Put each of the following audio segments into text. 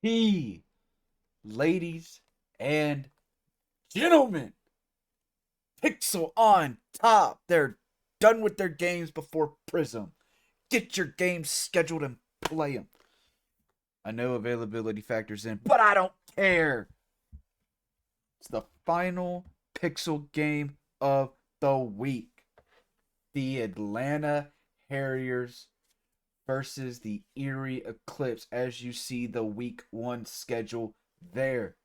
tea, ladies and gentlemen. Pixel on top. They're done with their games before Prism. Get your games scheduled and play them. I know availability factors in, but I don't care. It's the final Pixel game of the week. The Atlanta Harriers versus the Erie Eclipse, as you see the week one schedule there.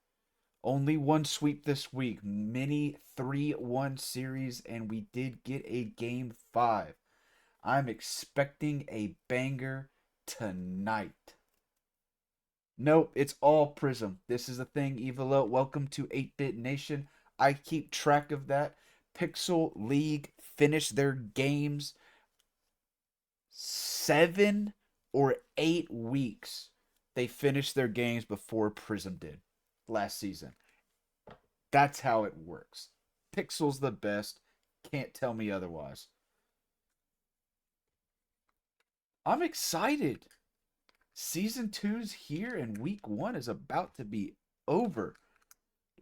Only one sweep this week, mini 3-1 series, and we did get a game 5. I'm expecting a banger tonight. Nope, it's all Prism. This is the thing, Evilo. Welcome to 8-Bit Nation. I keep track of that. Pixel League finished their games 7 or 8 weeks. They finished their games before Prism did last season. That's how it works. Pixel's the best. Can't tell me otherwise. I'm excited. Season two's here and week one is about to be over.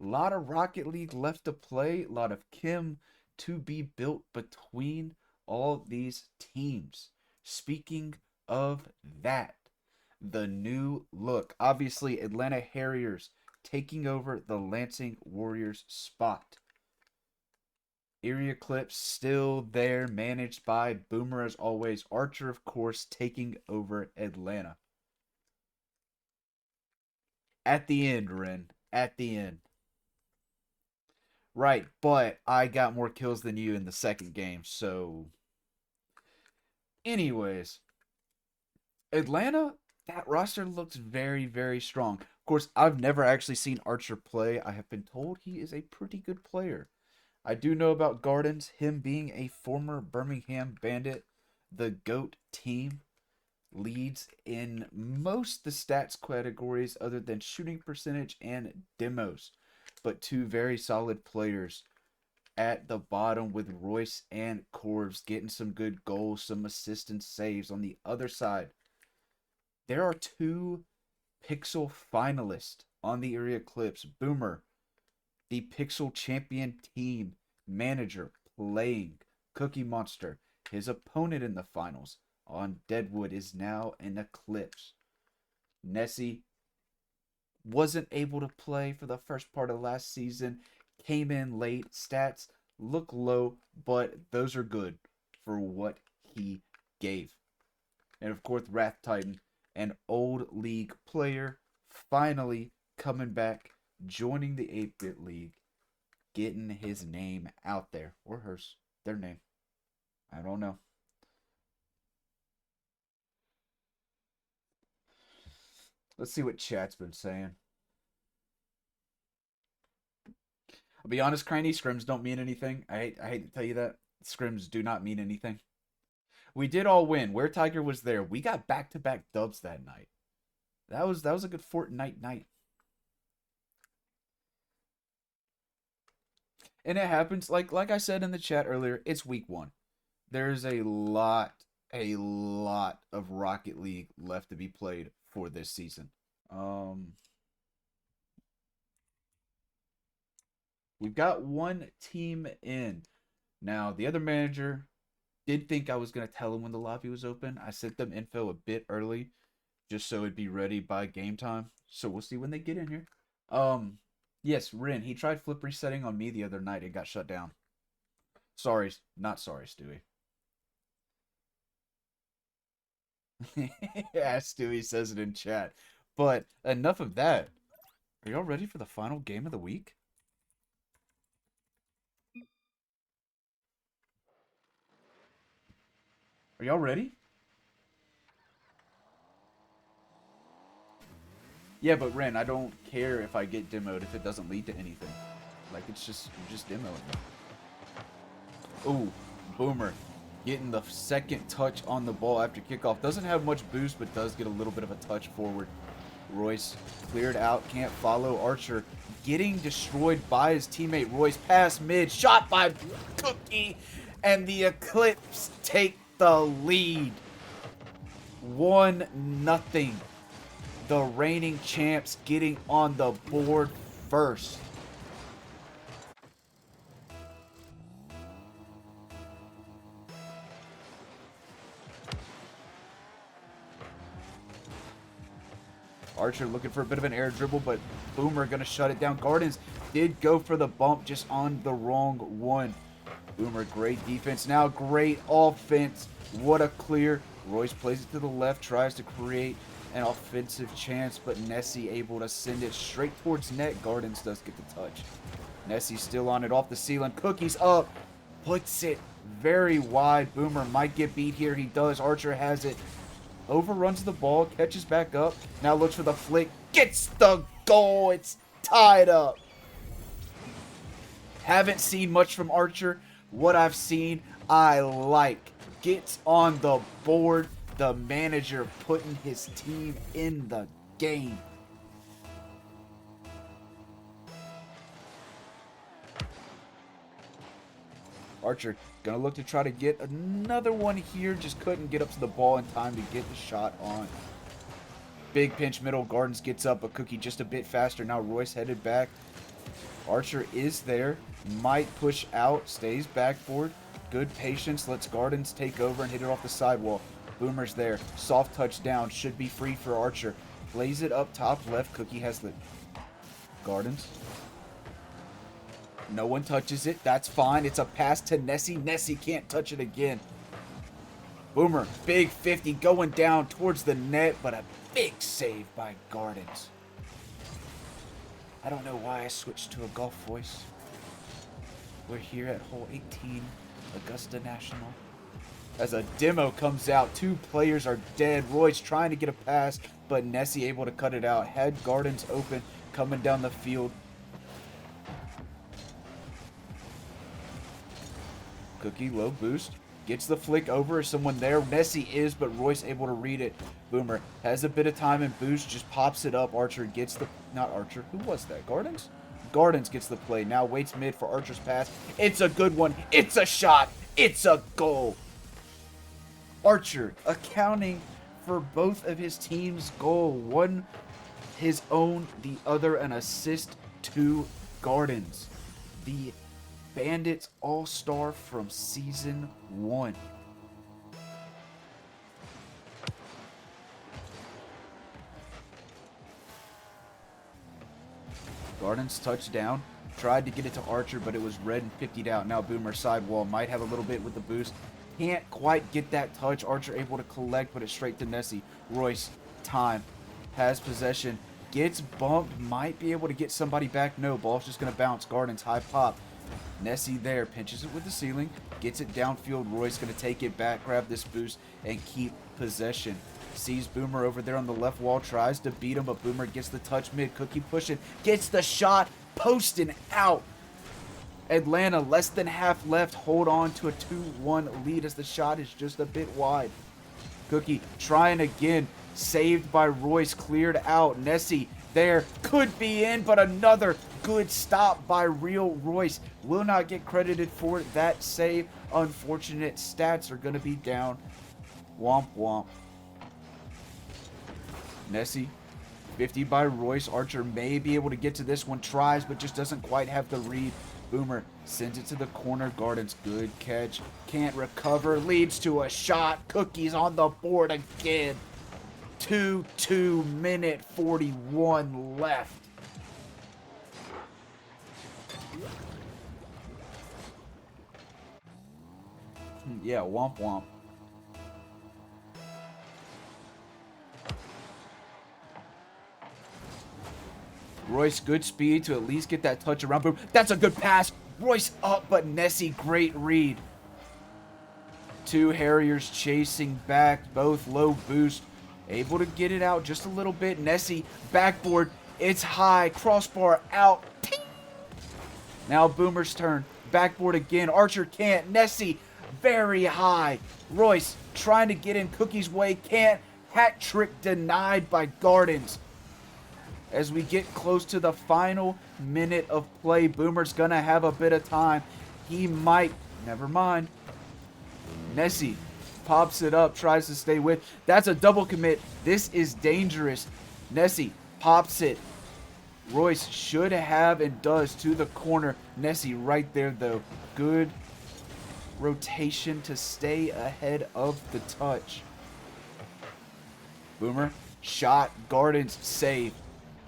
A lot of Rocket League left to play. A lot of Kim to be built between all these teams. Speaking of that, the new look. Obviously, Atlanta Harriers taking over the Lansing Warriors spot. Erie Eclipse still there, managed by Boomer as always. Archer, of course, taking over Atlanta. At the end, Ren. At the end. Right, but I got more kills than you in the second game, so. Anyways, Atlanta, that roster looks very, very strong. Of course, I've never actually seen Archer play. I have been told he is a pretty good player. I do know about Gardens, him being a former Birmingham Bandit. The GOAT team leads in most the stats categories other than shooting percentage and demos. But two very solid players at the bottom with Royce and Corbs getting some good goals, some assists and saves. On the other side, there are two Pixel finalists on the Erie Eclipse. Boomer, the Pixel champion team manager, playing Cookie Monster. His opponent in the finals on Deadwood is now an Eclipse. Nessie wasn't able to play for the first part of last season, came in late. Stats look low, but those are good for what he gave. And of course, Wrath Titan, an old league player, finally coming back, joining the 8-Bit League, getting his name out there. Or hers. Their name. I don't know. Let's see what chat's been saying. I'll be honest, Cranny, scrims don't mean anything. I hate to tell you that. Scrims do not mean anything. We did all win. Where Tiger was there, we got back-to-back dubs that night. That was a good Fortnite night. And it happens like I said in the chat earlier, it's week 1. There's a lot of Rocket League left to be played for this season. Um we've got one team in. Now, the other manager did think I was going to tell him when the lobby was open. I sent them info a bit early just so it'd be ready by game time. So we'll see when they get in here. Um, yes, Rin, he tried flip resetting on me the other night. It got shut down. Sorry, not sorry, Stewie. Yeah, Stewie says it in chat. But enough of that. Are y'all ready for the final game of the week? Are y'all ready? Yeah, but Ren, I don't care if I get demoed if it doesn't lead to anything. Like, it's just, you're just demoing me. Ooh, Boomer getting the second touch on the ball after kickoff. Doesn't have much boost, but does get a little bit of a touch forward. Royce cleared out, can't follow. Archer getting destroyed by his teammate Royce. Pass mid, shot by Cookie, and the Eclipse take the lead. 1-0. the reigning champs getting on the board first. Archer looking for a bit of an air dribble, but Boomer going to shut it down. Gardens did go for the bump, just on the wrong one. Boomer, great defense. Now great offense. What a clear. Royce plays it to the left, tries to create an offensive chance, but Nessie able to send it straight towards net. Gardens does get the touch. Nessie still on it off the ceiling. Cookies up. Puts it very wide. Boomer might get beat here. He does. Archer has it. Overruns the ball, catches back up, now looks for the flick, gets the goal, it's tied up. Haven't seen much from Archer. What I've seen, I like. Gets on the board, the manager putting his team in the game. Archer gonna look to try to get another one here. Just couldn't get up to the ball in time to get the shot on. Big pinch middle. Gardens gets up, but Cookie just a bit faster. Now Royce headed back. Archer is there. Might push out. Stays backboard. Good patience. Lets Gardens take over and hit it off the sidewall. Boomer's there. Soft touch down. Should be free for Archer. Plays it up top left. Cookie has the Gardens. No one touches it. That's fine. It's a pass to Nessie. Nessie can't touch it again. Boomer, big 50 going down towards the net, but a big save by Gardens. I don't know why I switched to a golf voice. We're here at hole 18, Augusta National. As a demo comes out, two players are dead. Royce trying to get a pass, but Nessie able to cut it out. Had Gardens open, coming down the field. Cookie, low boost. Gets the flick over. Is someone there? Nessie is, but Royce able to read it. Boomer has a bit of time and boost. Just pops it up. Archer gets the... Not Archer. Who was that? Gardens? Gardens gets the play. Now waits mid for Archer's pass. It's a good one. It's a shot. It's a goal. Archer accounting for both of his team's goal. One his own, the other an assist to Gardens. The Bandits All-Star from Season 1. Gardens touchdown. Tried to get it to Archer, but it was red and 50'd out. Now Boomer sidewall. Might have a little bit with the boost. Can't quite get that touch. Archer able to collect, but it's straight to Nessie. Royce, time. Has possession. Gets bumped. Might be able to get somebody back. No, ball's just going to bounce. Gardens, high pop. Nessie there, pinches it with the ceiling, gets it downfield. Roy's going to take it back, grab this boost, and keep possession. Sees Boomer over there on the left wall, tries to beat him, but Boomer gets the touch mid. Cookie pushing, gets the shot, posting out. Atlanta, less than half left, hold on to a 2-1 lead as the shot is just a bit wide. Cookie trying again, saved by Royce, cleared out. Nessie there, could be in, but another good stop by real Royce. Will not get credited for that save. Unfortunate. Stats are going to be down. Womp womp. Nessie, 50 by Royce. Archer may be able to get to this one. Tries, but just doesn't quite have the read. Boomer sends it to the corner. Gardens, good catch. Can't recover. Leads to a shot. Cookies on the board again. 2 minute 41 left. Yeah, womp womp. Royce, good speed to at least get that touch around. Boom. That's a good pass. Royce up, but Nessie, great read. Two Harriers chasing back, both low boost. Able to get it out just a little bit. Nessie, backboard. It's high. Crossbar out. Ting! Now Boomer's turn. Backboard again. Archer can't. Nessie, very high. Royce trying to get in Cookie's way. Can't. Hat trick denied by Gardens. As we get close to the final minute of play, Boomer's going to have a bit of time. He might. Never mind. Nessie pops it up, tries to stay with. That's a double commit. This is dangerous. Nessie pops it. Royce should have and does to the corner. Nessie right there, though. Good rotation to stay ahead of the touch. Boomer, shot, Gardens, save.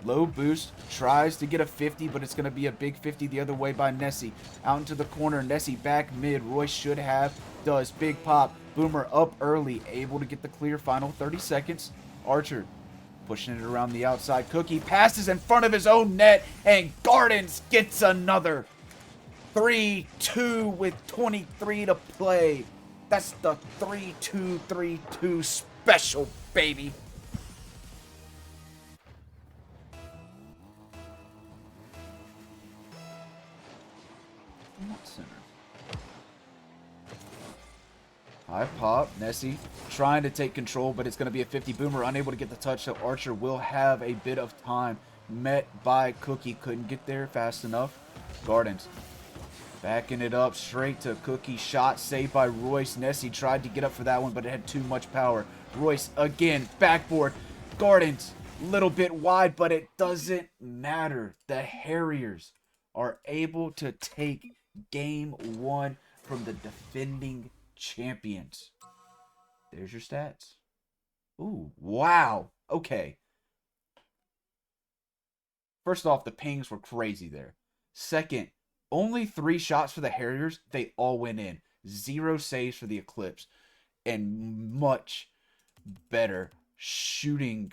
Low boost, tries to get a 50, but it's going to be a big 50 the other way by Nessie. Out into the corner, Nessie back mid. Royce should have, does. Big pop. Boomer up early, able to get the clear. Final 30 seconds. Archer pushing it around the outside. Cookie passes in front of his own net, and Gardens gets another. 3-2 with 23 to play. That's the 3-2-3-2 special, baby. Center. High pop. Nessie trying to take control, but it's going to be a 50. Boomer unable to get the touch, so Archer will have a bit of time. Met by Cookie. Couldn't get there fast enough. Gardens backing it up straight to Cookie. Shot saved by Royce. Nessie tried to get up for that one, but it had too much power. Royce again. Backboard. Gardens little bit wide, but it doesn't matter. The Harriers are able to take game one from the defending champions. There's your stats. Ooh, wow. Okay. First off, the pings were crazy there. Second, only 3 shots for the Harriers. They all went in. 0 saves for the Eclipse. And much better shooting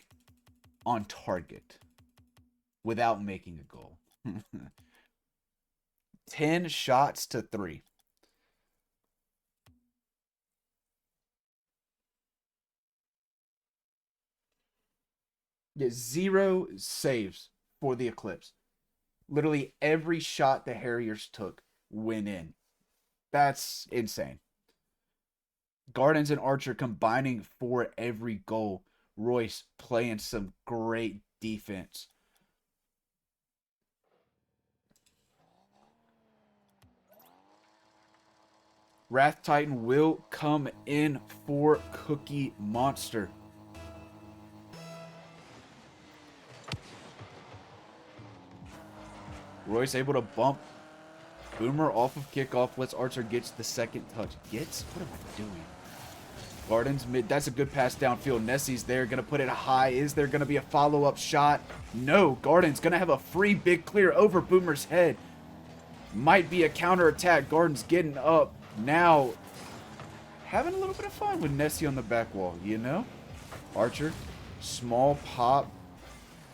on target without making a goal. 10 shots to 3. Yeah, 0 saves for the Eclipse. Literally every shot the Harriers took went in. That's insane. Gardens and Archer combining for every goal. Royce playing some great defense. Wrath Titan will come in for Cookie Monster. Royce able to bump Boomer off of kickoff. Let's Archer gets the second touch. Gets? What am I doing? Gardens mid. That's a good pass downfield. Nessie's there. Going to put it high. Is there going to be a follow-up shot? No. Gardens going to have a free big clear over Boomer's head. Might be a counterattack. Gardens getting up. Now, having a little bit of fun with Nessie on the back wall, you know? Archer, small pop.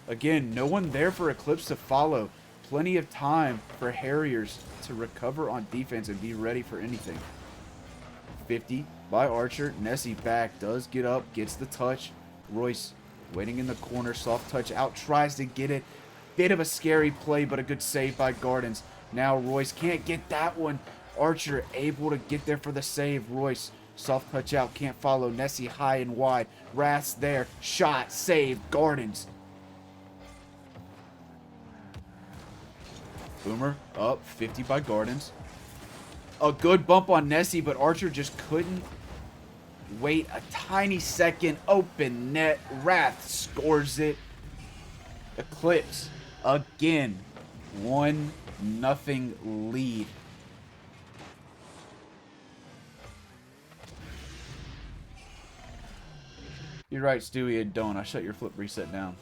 Again, no one there for Eclipse to follow. Plenty of time for Harriers to recover on defense and be ready for anything. 50 by Archer. Nessie back, does get up, gets the touch. Royce waiting in the corner, soft touch out, tries to get it. Bit of a scary play, but a good save by Gardens. Now Royce can't get that one. Archer able to get there for the save. Royce, soft touch out, can't follow. Nessie high and wide. Wrath's there, shot, save, Gardens. Boomer up, 50 by Gardens. A good bump on Nessie, but Archer just couldn't wait a tiny second. Open net. Wrath scores it. Eclipse again. 1-0 lead. You're right, Stewie, and don't. I shut your flip reset down.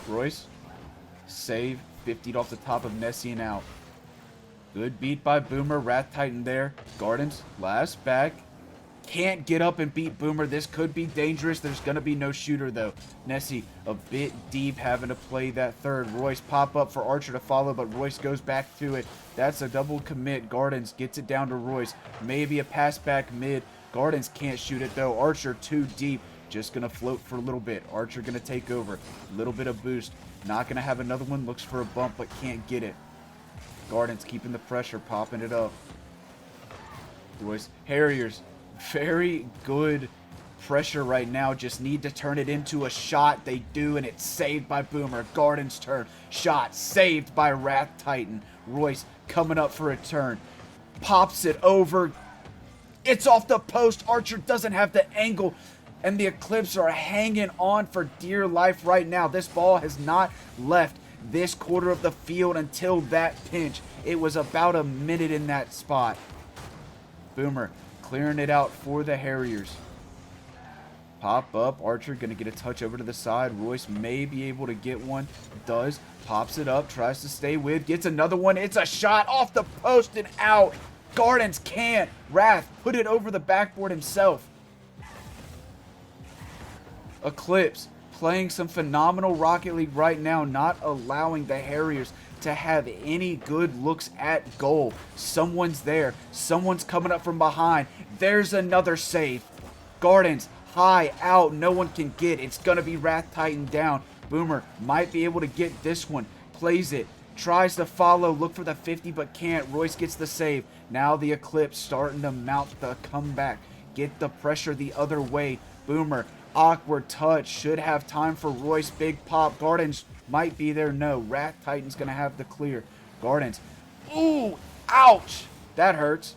Royce, save, 50'd off the top of Nessie and out. Good beat by Boomer, Wrath Titan there. Gardens, last back. Can't get up and beat Boomer. This could be dangerous. There's going to be no shooter, though. Nessie a bit deep, having to play that third. Royce pop up for Archer to follow, but Royce goes back to it. That's a double commit. Gardens gets it down to Royce. Maybe a pass back mid. Gardens can't shoot it, though. Archer too deep. Just going to float for a little bit. Archer going to take over. Little bit of boost. Not going to have another one. Looks for a bump, but can't get it. Gardens keeping the pressure, popping it up. Royce. Harriers. Very good pressure right now. Just need to turn it into a shot. They do, and it's saved by Boomer. Gardens' turn. Shot saved by Wrath Titan. Royce coming up for a turn. Pops it over. It's off the post. Archer doesn't have the angle. And the Eclipse are hanging on for dear life right now. This ball has not left this quarter of the field until that pinch. It was about a minute in that spot. Boomer clearing it out for the Harriers. Pop up. Archer going to get a touch over to the side. Royce may be able to get one. Does. Pops it up. Tries to stay with. Gets another one. It's a shot off the post and out. Gardens can't. Wrath put it over the backboard himself. Eclipse playing some phenomenal Rocket League right now, not allowing the Harriers to have any good looks at goal. Someone's there. Someone's coming up from behind. There's another save. Gardens high out. No one can get. It's going to be Wrath Titan down. Boomer might be able to get this one. Plays it. Tries to follow. Look for the 50 but can't. Royce gets the save. Now the Eclipse starting to mount the comeback. Get the pressure the other way. Boomer. Awkward touch. Should have time for Royce. Big pop. Gardens might be there. No. Wrath Titan's going to have the clear. Gardens. Ooh. Ouch. That hurts.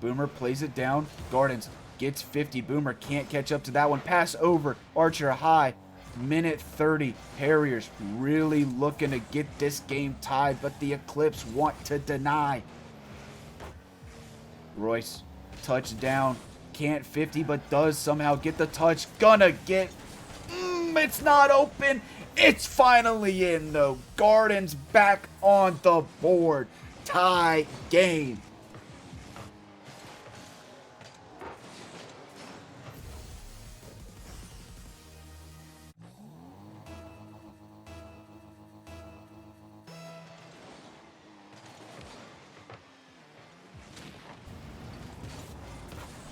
Boomer plays it down. Gardens gets 50. Boomer can't catch up to that one. Pass over. Archer high. Minute 30. Harriers really looking to get this game tied, but the Eclipse want to deny. Royce. Touchdown. Can't 50, but does somehow get the touch. Gonna get... it's not open. It's finally in, though. Gardens back on the board. Tie game.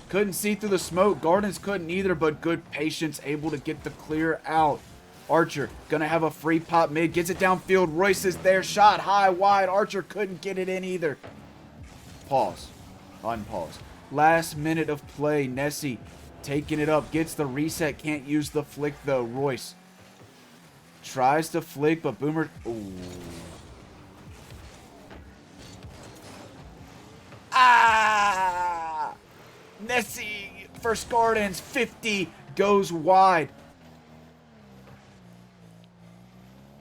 Couldn't see through the smoke. Gardens couldn't either, but good patience, able to get the clear out. Archer gonna have a free pop mid, gets it downfield. Royce is there, shot high, wide. Archer couldn't get it in either. Pause. Unpause. Last minute of play. Nessie taking it up, gets the reset, can't use the flick though. Royce tries to flick, but Boomer... ooh. Ah! Nessie first Gardens 50 goes wide.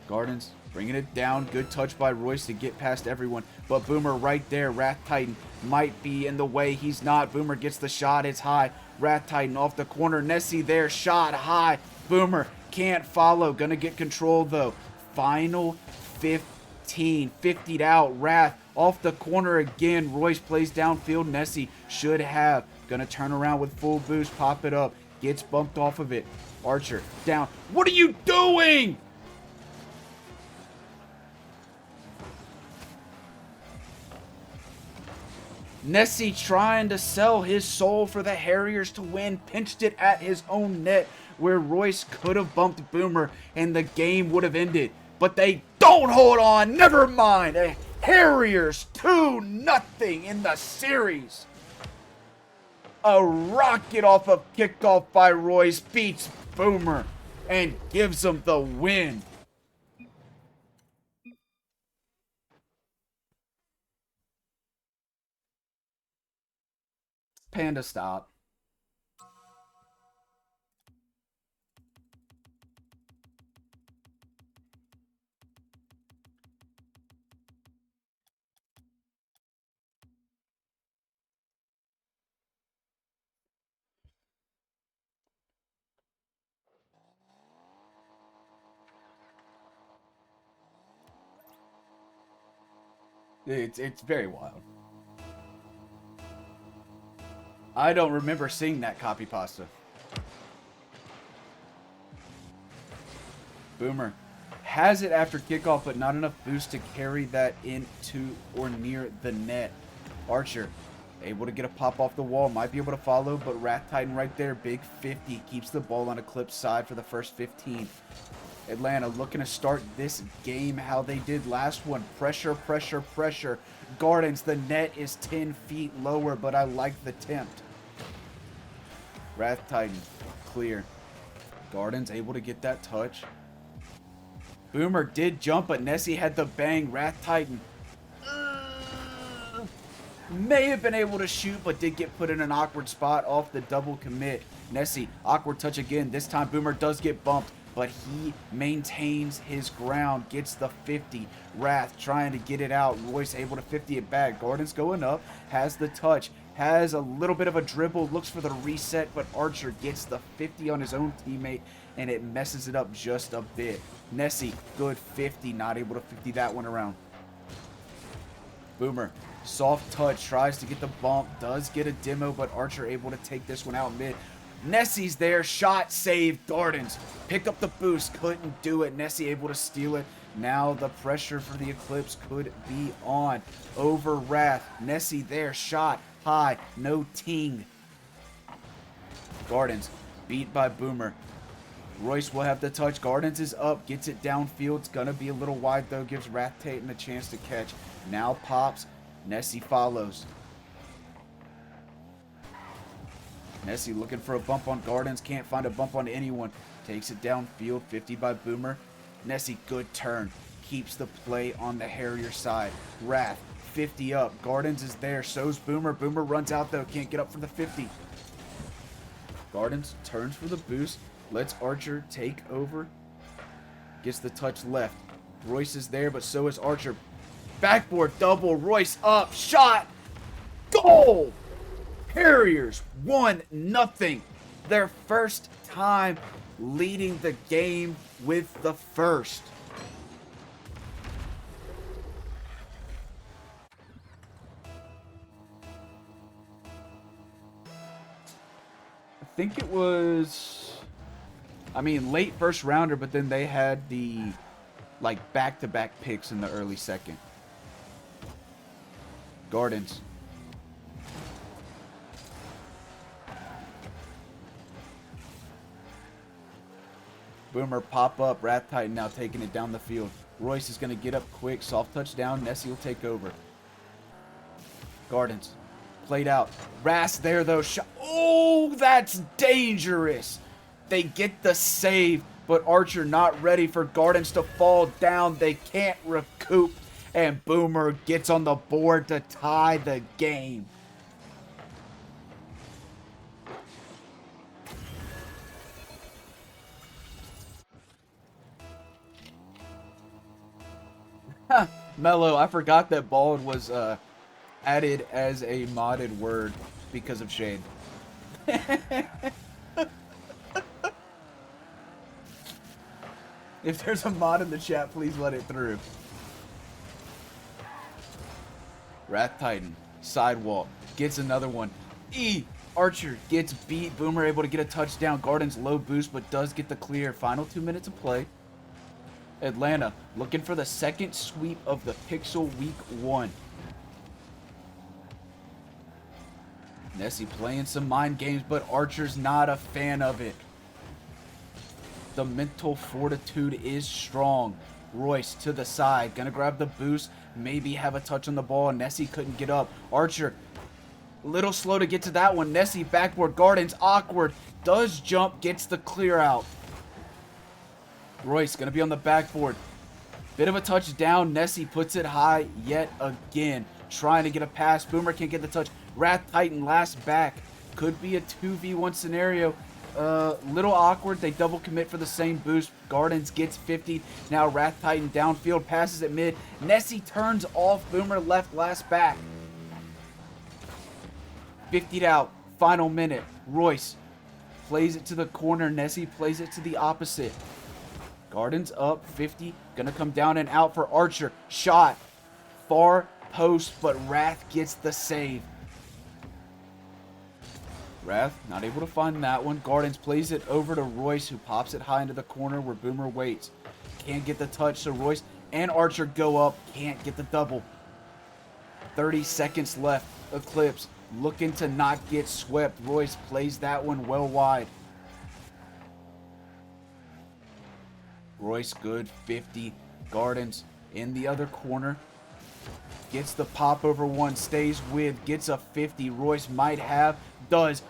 Gardens bringing it down. Good touch by Royce to get past everyone. But Boomer right there. Wrath Titan might be in the way. He's not. Boomer gets the shot. It's high. Wrath Titan off the corner. Nessie there. Shot high. Boomer can't follow. Gonna get control though. Final 15. 50'd out. Wrath off the corner again. Royce plays downfield. Nessie should have. Gonna turn around with full boost. Pop it up. Gets bumped off of it. Archer down. What are you doing? Nessie trying to sell his soul for the Harriers to win. Pinched it at his own net where Royce could have bumped Boomer and the game would have ended. But they don't hold on. Never mind. Harriers 2-0 in the series. A rocket off of kickoff by Royce beats Boomer and gives him the win. Panda, stop. It's very wild. I don't remember seeing that copy pasta. Boomer has it after kickoff, but not enough boost to carry that into or near the net. Archer able to get a pop off the wall. Might be able to follow, but Wrath Titan right there. Big 50. Keeps the ball on Eclipse side for the first 15. Atlanta looking to start this game how they did last one. Pressure, pressure, pressure. Gardens, the net is 10 feet lower, but I like the tempt. Wrath Titan, clear. Gardens able to get that touch. Boomer did jump, but Nessie had the bang. Wrath Titan may have been able to shoot, but did get put in an awkward spot off the double commit. Nessie, awkward touch again. This time Boomer does get bumped, but he maintains his ground, gets the 50. Wrath trying to get it out. Royce able to 50 it back. Gordon's going up, has the touch, has a little bit of a dribble, looks for the reset, but Archer gets the 50 on his own teammate, and it messes it up just a bit. Nessie, good 50, not able to 50 that one around. Boomer, soft touch, tries to get the bump, does get a demo, but Archer able to take this one out mid. Nessie's there, shot, save, Gardens. Pick up the boost, couldn't do it. Nessie able to steal it. Now the pressure for the Eclipse could be on. Over Wrath, Nessie there, shot, high, no ting. Gardens, beat by Boomer. Royce will have the touch. Gardens is up, gets it downfield. It's going to be a little wide, though. Gives Wrath Tatum a chance to catch. Now pops. Nessie follows. Nessie looking for a bump on Gardens. Can't find a bump on anyone. Takes it downfield. 50 by Boomer. Nessie, good turn. Keeps the play on the Harrier side. Wrath, 50 up. Gardens is there. So's Boomer. Boomer runs out, though. Can't get up for the 50. Gardens turns for the boost. Lets Archer take over. Gets the touch left. Royce is there, but so is Archer. Backboard double. Royce up. Shot. Goal! Harriers 1-0. Their first time leading the game with the first. I think it was... late first rounder, but then they had the, back-to-back picks in the early second. Gardens. Boomer pop up. Wrath Titan now taking it down the field. Royce is going to get up quick. Soft touchdown. Nessie will take over. Gardens. Played out. Wrath there, though. Oh, that's dangerous. They get the save, but Archer not ready for Gardens to fall down. They can't recoup, and Boomer gets on the board to tie the game. Mellow, I forgot that bald was added as a modded word because of Shade. If there's a mod in the chat, please let it through. Wrath Titan, sidewall, gets another one. Archer gets beat. Boomer able to get a touchdown. Gardens low boost, but does get the clear. Final 2 minutes of play. Atlanta looking for the second sweep of the Pixel Week 1. Nessie playing some mind games, but Archer's not a fan of it. The mental fortitude is strong. Royce to the side. Gonna grab the boost. Maybe have a touch on the ball. Nessie couldn't get up. Archer, a little slow to get to that one. Nessie backboard. Gardens awkward. Does jump. Gets the clear out. Royce gonna be on the backboard. Bit of a touchdown. Nessie puts it high yet again. Trying to get a pass. Boomer can't get the touch. Wrath Titan last back. Could be a 2v1 scenario. Little awkward. They double commit for the same boost. Gardens gets 50. Now Wrath Titan downfield. Passes it mid. Nessie turns off. Boomer left last back. 50'd out. Final minute. Royce plays it to the corner. Nessie plays it to the opposite. Gardens up. 50. Gonna come down and out for Archer. Shot. Far post, but Wrath gets the save. Wrath not able to find that one. Gardens plays it over to Royce, who pops it high into the corner where Boomer waits. Can't get the touch, so Royce and Archer go up. Can't get the double. 30 seconds left. Eclipse looking to not get swept. Royce plays that one well wide. Royce good. 50. Gardens in the other corner. Gets the pop over one. Stays with. Gets a 50. Royce might have. Does.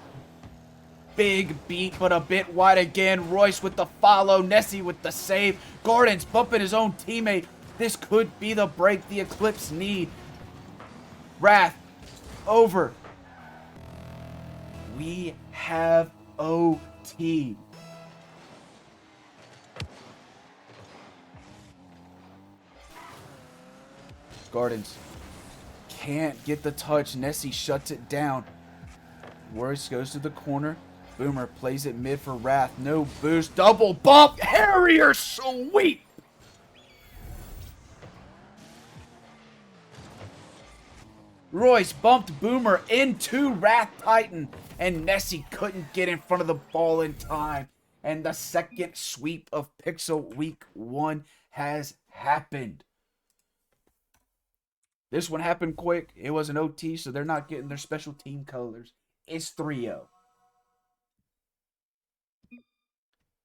Big beat, but a bit wide again. Royce with the follow. Nessie with the save. Gardens bumping his own teammate. This could be the break the Eclipse need. Wrath over. We have OT. Gardens can't get the touch. Nessie shuts it down. Royce goes to the corner. Boomer plays it mid for Wrath. No boost. Double bump. Harrier sweep. Royce bumped Boomer into Wrath Titan, and Nessie couldn't get in front of the ball in time. And the second sweep of Pixel Week 1 has happened. This one happened quick. It was an OT, so they're not getting their special team colors. It's 3-0.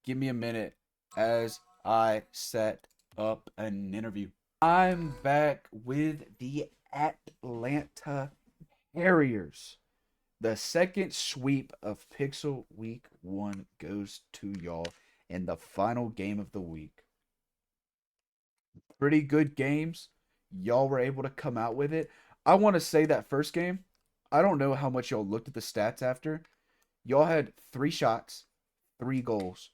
Give me a minute as I set up an interview. I'm back with the Atlanta Harriers. The second sweep of Pixel Week 1 goes to y'all in the final game of the week. Pretty good games. Y'all were able to come out with it. I want to say that first game, I don't know how much y'all looked at the stats after. Y'all had 3 shots, 3 goals.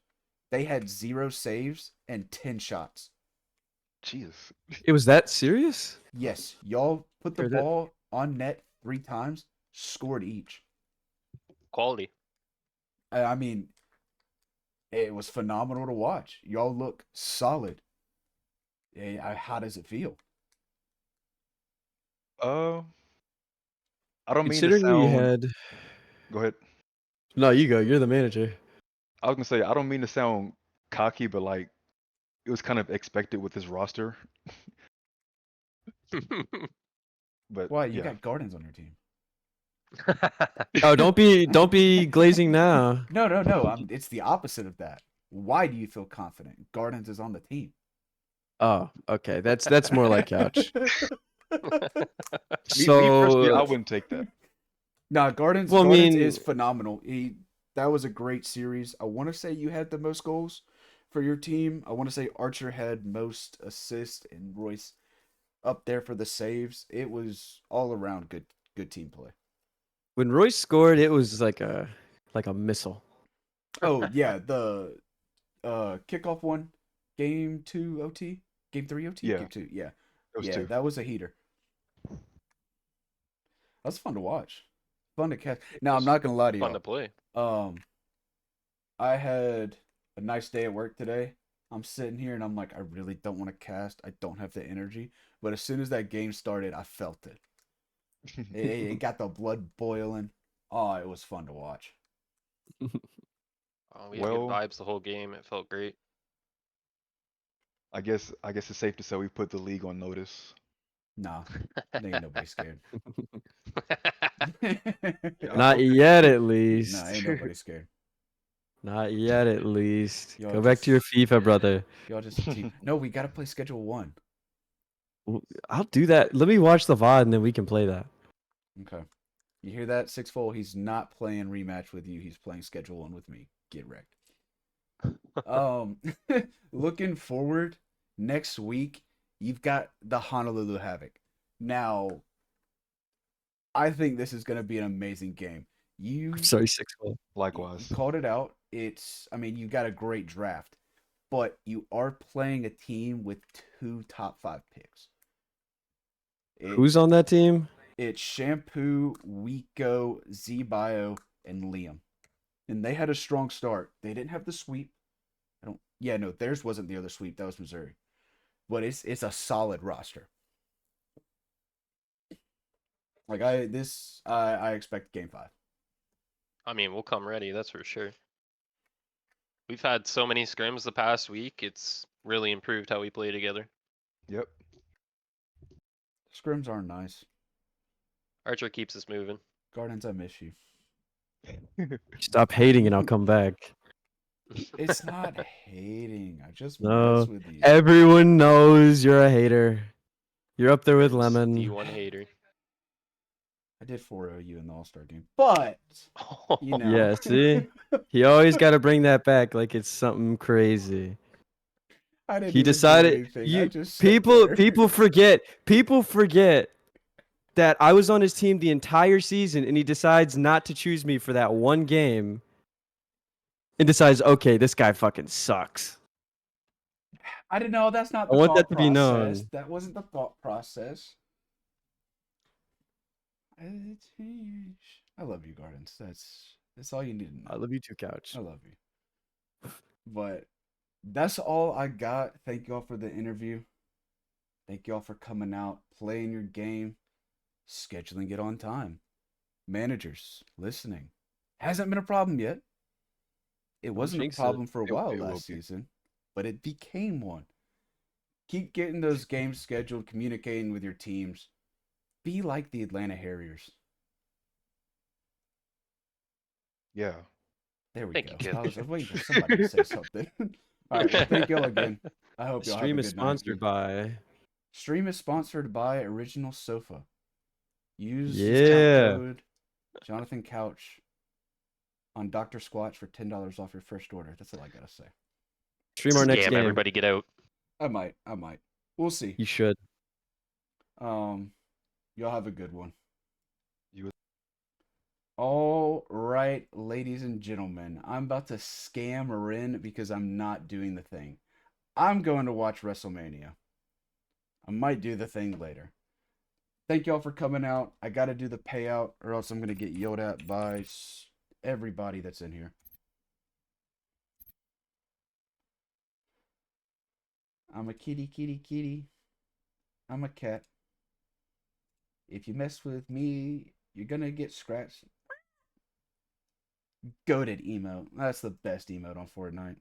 They had 0 saves and 10 shots. Jesus. It was that serious? Yes, y'all put the Or that- ball on net 3 times, scored each. Quality. I mean, it was phenomenal to watch. Y'all look solid. How does it feel? I don't mean to Considering we sound. had. Go ahead. No, you go. You're the manager. I was gonna say I don't mean to sound cocky, but like it was kind of expected with this roster. But Why? You yeah, got Gardens on your team. Oh, don't be glazing now. No. It's the opposite of that. Why do you feel confident? Gardens is on the team. Oh, okay. That's more like couch. me personally, I So, wouldn't take that. Nah, Gardens. Well, I Gardens mean- is phenomenal. That was a great series. I want to say you had the most goals for your team. I want to say Archer had most assists and Royce up there for the saves. It was all around good team play. when Royce scored, it was like a missile. Oh yeah, the kickoff one, game 2 OT, game 3 OT, Yeah. game 2. Yeah, Those yeah, two. that was a heater. That's fun to watch. Fun to catch. Now I'm not gonna lie to Fun to y'all. play. I had a nice day at work today. I'm sitting here and I'm like, I really don't want to cast. I don't have the energy. But as soon as that game started, I felt it. It got the blood boiling. Oh, it was fun to watch. We had good Well- vibes the whole game. It felt great. I guess it's safe to say we put the league on notice. Nah, ain't nobody scared. Yeah, Not okay. yet, at least. Nah, ain't nobody scared. Not yet, at least. Y'all Go back to your just- FIFA, brother. Y'all just a team. No, we gotta play schedule 1. I'll do that. Let me watch the VOD and then we can play that. Okay. You hear that, Sixfold? He's not playing rematch with you. He's playing schedule 1 with me. Get wrecked. Looking forward, next week, you've got the Honolulu Havoc. Now, I think this is going to be an amazing game. You I'm sorry, 6-4. Likewise. called it out. You got a great draft, but you are playing a team with 2 top 5 picks. Who's on that team? It's Shampoo, Wiko, Z-Bio, and Liam. And they had a strong start. They didn't have the sweep. Theirs wasn't the other sweep. That was Missouri. But it's a solid roster. Like I expect game 5. I mean, we'll come ready, that's for sure. We've had so many scrims the past week. It's really improved how we play together. Yep. Scrims are nice. Archer keeps us moving. Gardens, I miss you. Stop hating and I'll come back. It's not hating. I just No. mess with you. Everyone knows you're a hater. You're up there with It's Lemon. D1 hater. I did 4-0 you in the All-Star game. But, you know. Yeah, see? He always got to bring that back like it's something crazy. I didn't He even do decided anything. I you just sat people there. people forget that I was on his team the entire season and he decides not to choose me for that one game and decides, okay, this guy fucking sucks. I didn't know. That's not I the want thought that to be process. known. That wasn't the thought process. I love you, Gardens. That's all you need to know. I love you too, Couch. I love you. But that's all I got. Thank y'all for the interview. Thank y'all for coming out, playing your game, scheduling it on time. Managers listening. Hasn't been a problem yet. It Don't wasn't a jinx it. problem for a while It will last be. season, but it became one. Keep getting those games scheduled, communicating with your teams. Be like the Atlanta Harriers. Yeah. There we Thank go. you, I Coach. was waiting for somebody to say something. All right. Well, thank y'all again. I hope The y'all have a stream is good night. sponsored by. Stream is sponsored by Original Sofa. Use discount Yeah. code Jonathan Couch on Dr. Squatch for $10 off your first order. That's all I gotta say. Stream our next Scam game. everybody, get out. I might. We'll see. You should. Y'all have a good one. You All right, ladies and gentlemen, I'm about to scam Rin because I'm not doing the thing. I'm going to watch WrestleMania. I might do the thing later. Thank y'all for coming out. I got to do the payout or else I'm going to get yelled at by everybody that's in here. I'm a kitty. I'm a cat. If you mess with me, you're going to get scratched. Goated emote. That's the best emote on Fortnite.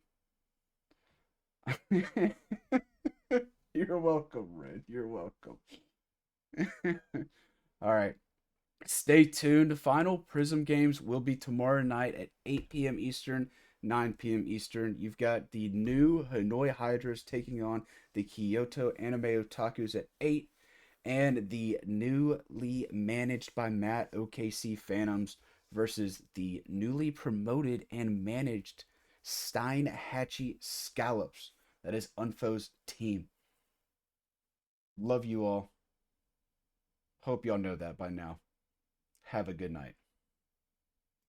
You're welcome, Red. You're welcome. All right. Stay tuned. Final Prism games will be tomorrow night at 8 p.m. Eastern, 9 p.m. Eastern. You've got the new Hanoi Hydras taking on the Kyoto Anime Otakus at 8, and the newly managed by Matt OKC Phantoms versus the newly promoted and managed Steinhatchee Scallops. That is Unfo's team. Love you all. Hope y'all know that by now. Have a good night.